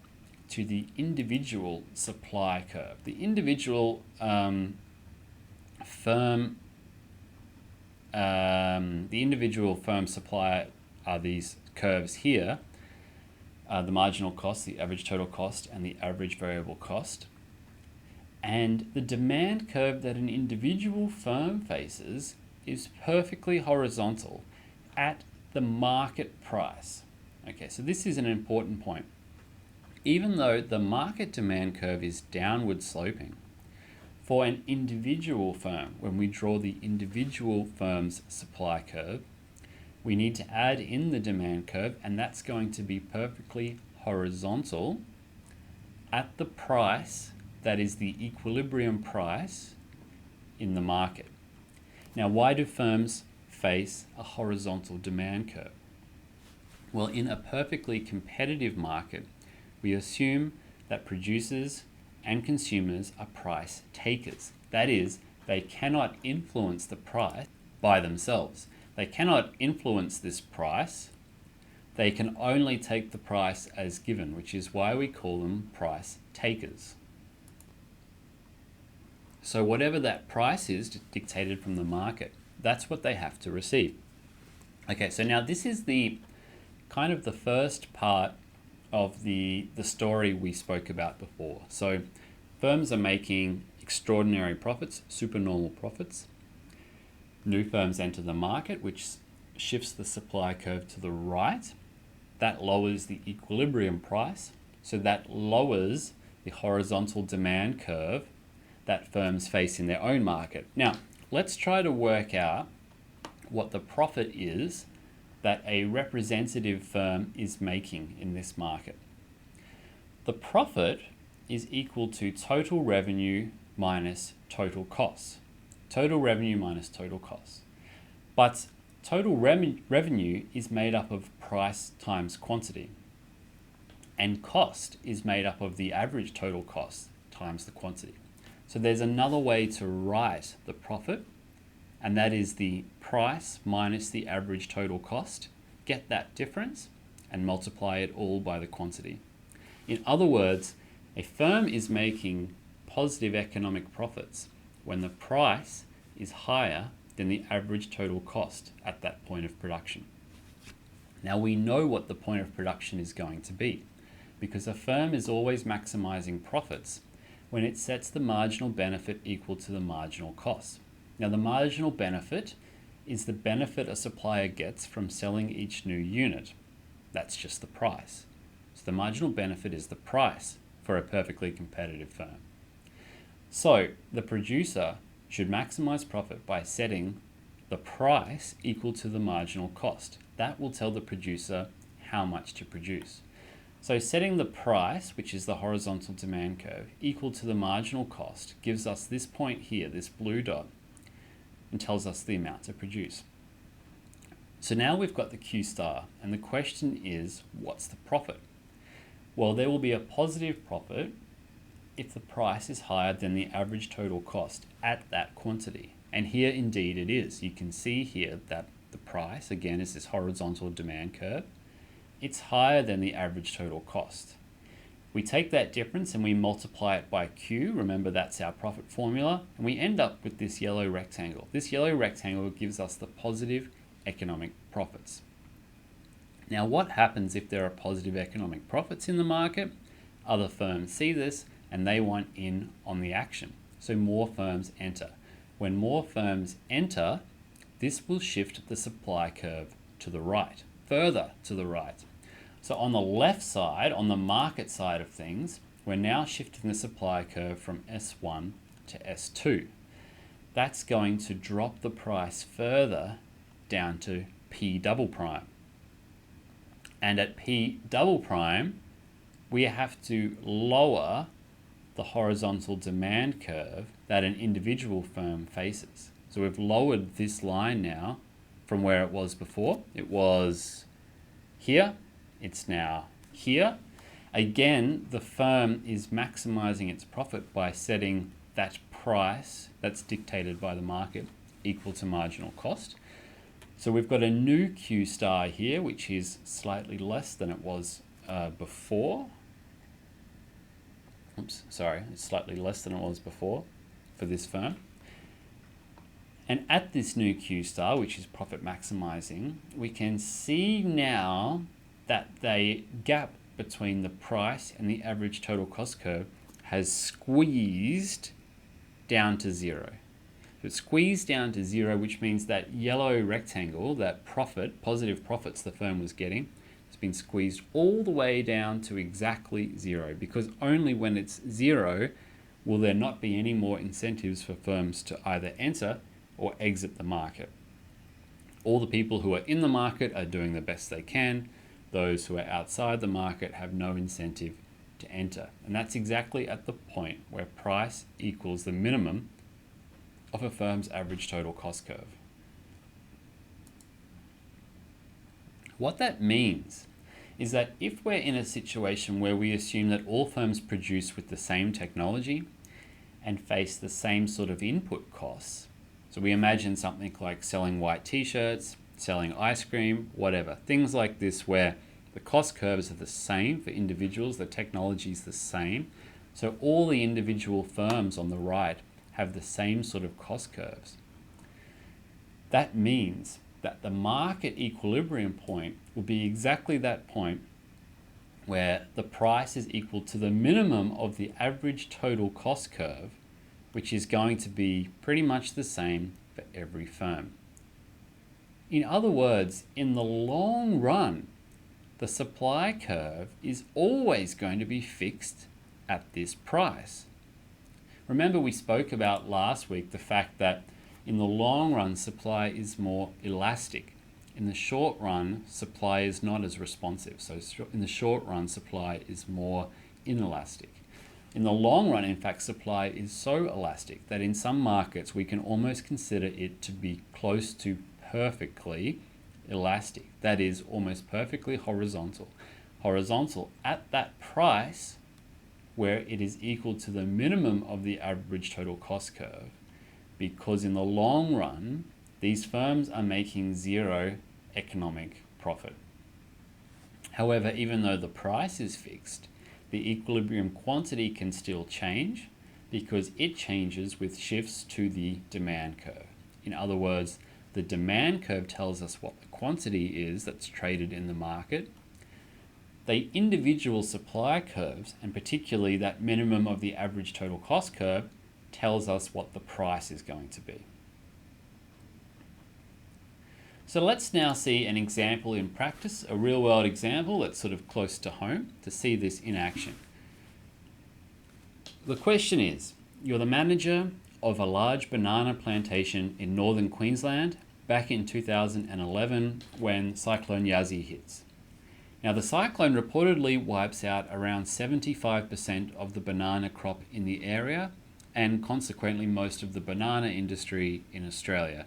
to the individual supply curve. The individual firm, the individual firm supply are these curves here, the marginal cost, the average total cost, and the average variable cost. And the demand curve that an individual firm faces is perfectly horizontal at the market price. Okay, so this is an important point. Even though the market demand curve is downward sloping, for an individual firm, when we draw the individual firm's supply curve, we need to add in the demand curve, and that's going to be perfectly horizontal at the price that is the equilibrium price in the market. Now, why do firms face a horizontal demand curve? Well, in a perfectly competitive market, we assume that producers and consumers are price takers. That is, they cannot influence the price by themselves. They cannot influence this price. They can only take the price as given, which is why we call them price takers. So whatever that price is dictated from the market, that's what they have to receive. Okay, so now this is the kind of the first part of the story we spoke about before. So firms are making extraordinary profits, supernormal profits. New firms enter the market, which shifts the supply curve to the right. That lowers the equilibrium price. So that lowers the horizontal demand curve that firms face in their own market. Now, let's try to work out what the profit is that a representative firm is making in this market. The profit is equal to total revenue minus total costs. Total revenue minus total costs. But total revenue is made up of price times quantity, and cost is made up of the average total cost times the quantity. So there's another way to write the profit, and that is the price minus the average total cost. Get that difference and multiply it all by the quantity. In other words, a firm is making positive economic profits when the price is higher than the average total cost at that point of production. Now we know what the point of production is going to be, because a firm is always maximizing profits when it sets the marginal benefit equal to the marginal cost. Now the marginal benefit is the benefit a supplier gets from selling each new unit. That's just the price. So the marginal benefit is the price for a perfectly competitive firm. So the producer should maximize profit by setting the price equal to the marginal cost. That will tell the producer how much to produce. So setting the price, which is the horizontal demand curve, equal to the marginal cost gives us this point here, this blue dot, and tells us the amount to produce. So now we've got the Q star, and the question is, what's the profit? Well, there will be a positive profit if the price is higher than the average total cost at that quantity. And here indeed it is. You can see here that the price, again, is this horizontal demand curve. It's higher than the average total cost. We take that difference and we multiply it by Q. Remember, that's our profit formula. And we end up with this yellow rectangle. This yellow rectangle gives us the positive economic profits. Now, what happens if there are positive economic profits in the market? Other firms see this and they want in on the action. So more firms enter. When more firms enter, this will shift the supply curve to the right, further to the right. So on the left side, on the market side of things, we're now shifting the supply curve from S1 to S2. That's going to drop the price further down to P double prime. And at P double prime, we have to lower the horizontal demand curve that an individual firm faces. So we've lowered this line now from where it was before. It was here, it's now here. Again, the firm is maximizing its profit by setting that price that's dictated by the market equal to marginal cost. So we've got a new Q star here, which is slightly less than it was before. Oops, sorry, it's slightly less than it was before for this firm. And at this new Q star, which is profit maximizing, we can see now that the gap between the price and the average total cost curve has squeezed down to zero. So it's squeezed down to zero, which means that yellow rectangle, that profit, positive profits the firm was getting, has been squeezed all the way down to exactly zero, because only when it's zero will there not be any more incentives for firms to either enter or exit the market. All the people who are in the market are doing the best they can. Those who are outside the market have no incentive to enter. And that's exactly at the point where price equals the minimum of a firm's average total cost curve. What that means is that if we're in a situation where we assume that all firms produce with the same technology and face the same sort of input costs, so we imagine something like selling white t-shirts, selling ice cream, whatever. Things like this where the cost curves are the same for individuals, the technology is the same. So all the individual firms on the right have the same sort of cost curves. That means that the market equilibrium point will be exactly that point where the price is equal to the minimum of the average total cost curve, which is going to be pretty much the same for every firm. In other words, in the long run, the supply curve is always going to be fixed at this price. Remember, we spoke about last week the fact that in the long run, supply is more elastic. In the short run, supply is not as responsive. So in the short run, supply is more inelastic. In the long run, in fact, supply is so elastic that in some markets we can almost consider it to be close to perfectly elastic. That is, almost perfectly horizontal. Horizontal at that price where it is equal to the minimum of the average total cost curve, because in the long run, these firms are making zero economic profit. However, even though the price is fixed, the equilibrium quantity can still change because it changes with shifts to the demand curve. In other words, the demand curve tells us what the quantity is that's traded in the market. The individual supply curves, and particularly that minimum of the average total cost curve, tells us what the price is going to be. So let's now see an example in practice, a real world example that's sort of close to home to see this in action. The question is, you're the manager of a large banana plantation in northern Queensland back in 2011 when Cyclone Yazzie hits. Now the cyclone reportedly wipes out around 75% of the banana crop in the area and consequently most of the banana industry in Australia,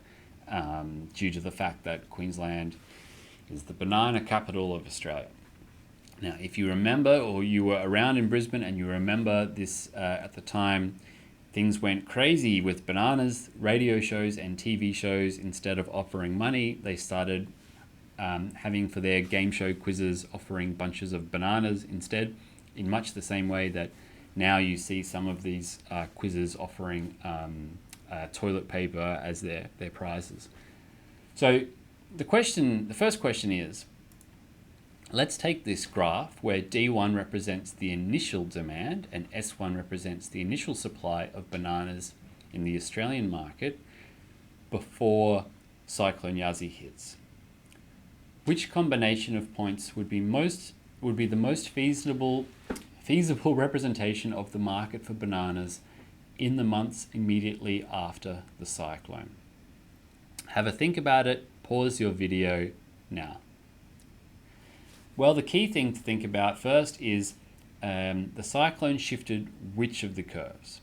due to the fact that Queensland is the banana capital of Australia. Now, if you remember, or you were around in Brisbane and you remember this at the time, things went crazy with bananas. Radio shows and TV shows, instead of offering money, they started having for their game show quizzes offering bunches of bananas instead, in much the same way that now you see some of these quizzes offering toilet paper as their prizes. So the first question is, let's take this graph where D1 represents the initial demand and S1 represents the initial supply of bananas in the Australian market before Cyclone Yazzie hits. Which combination of points would be the most feasible representation of the market for bananas in the months immediately after the cyclone? Have a think about it, pause your video now. Well, the key thing to think about first is the cyclone shifted which of the curves?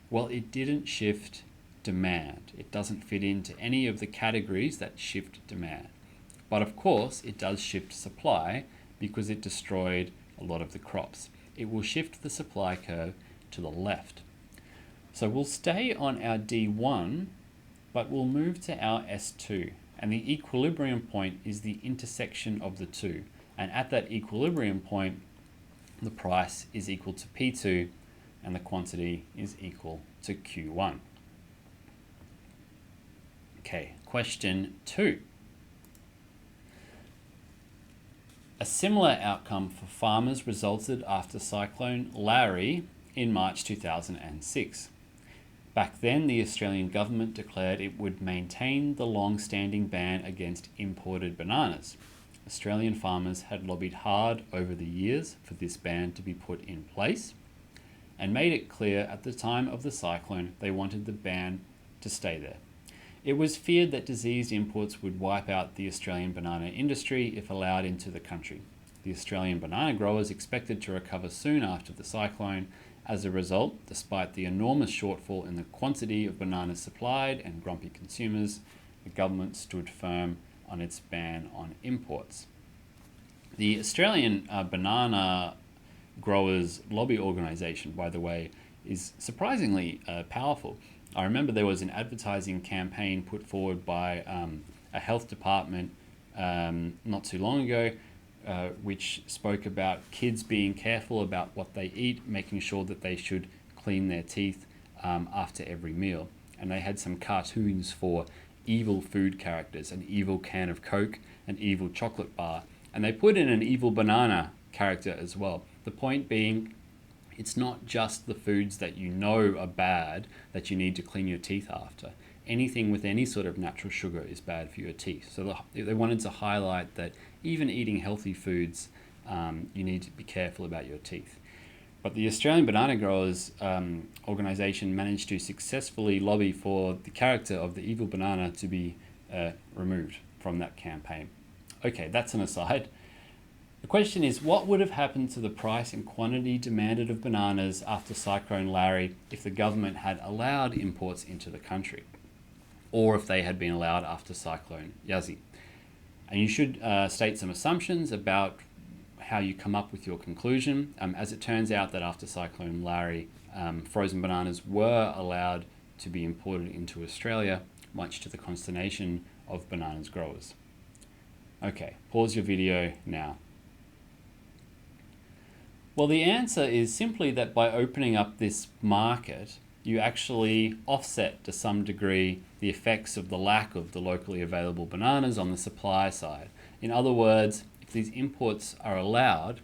Well, it didn't shift demand. It doesn't fit into any of the categories that shift demand. But of course, it does shift supply because it destroyed a lot of the crops. It will shift the supply curve to the left. So we'll stay on our D1, but we'll move to our S2. And the equilibrium point is the intersection of the two. And at that equilibrium point, the price is equal to P2 and the quantity is equal to Q1. Okay, question 2. A similar outcome for farmers resulted after Cyclone Larry in March 2006. Back then, the Australian government declared it would maintain the long-standing ban against imported bananas. Australian farmers had lobbied hard over the years for this ban to be put in place and made it clear at the time of the cyclone they wanted the ban to stay there. It was feared that diseased imports would wipe out the Australian banana industry if allowed into the country. The Australian banana growers expected to recover soon after the cyclone. As a result, despite the enormous shortfall in the quantity of bananas supplied and grumpy consumers, the government stood firm on its ban on imports. The Australian Banana Growers Lobby Organisation, by the way, is surprisingly powerful. I remember there was an advertising campaign put forward by a health department not too long ago, which spoke about kids being careful about what they eat, making sure that they should clean their teeth after every meal. And they had some cartoons for evil food characters, an evil can of Coke, an evil chocolate bar, and they put in an evil banana character as well. The point being, it's not just the foods that you know are bad that you need to clean your teeth after. Anything with any sort of natural sugar is bad for your teeth. So they wanted to highlight that even eating healthy foods, you need to be careful about your teeth. But the Australian Banana Growers Organisation managed to successfully lobby for the character of the evil banana to be removed from that campaign. Okay, that's an aside. The question is, what would have happened to the price and quantity demanded of bananas after Cyclone Larry if the government had allowed imports into the country, or if they had been allowed after Cyclone Yazzie? And you should state some assumptions about how you come up with your conclusion. As it turns out that after Cyclone Larry, frozen bananas were allowed to be imported into Australia, much to the consternation of bananas growers. Okay, pause your video now. Well, the answer is simply that by opening up this market, you actually offset to some degree the effects of the lack of the locally available bananas on the supply side. In other words, if these imports are allowed,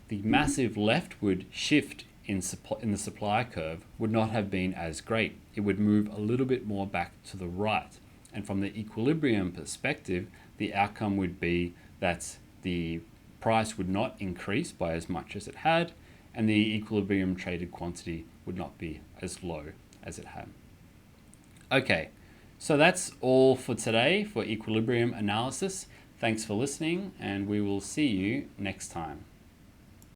the massive leftward shift in the supply curve would not have been as great. It would move a little bit more back to the right. And from the equilibrium perspective, the outcome would be that the price would not increase by as much as it had, and the equilibrium traded quantity would not be as low as it had. Okay, so that's all for today for equilibrium analysis. Thanks for listening, and we will see you next time.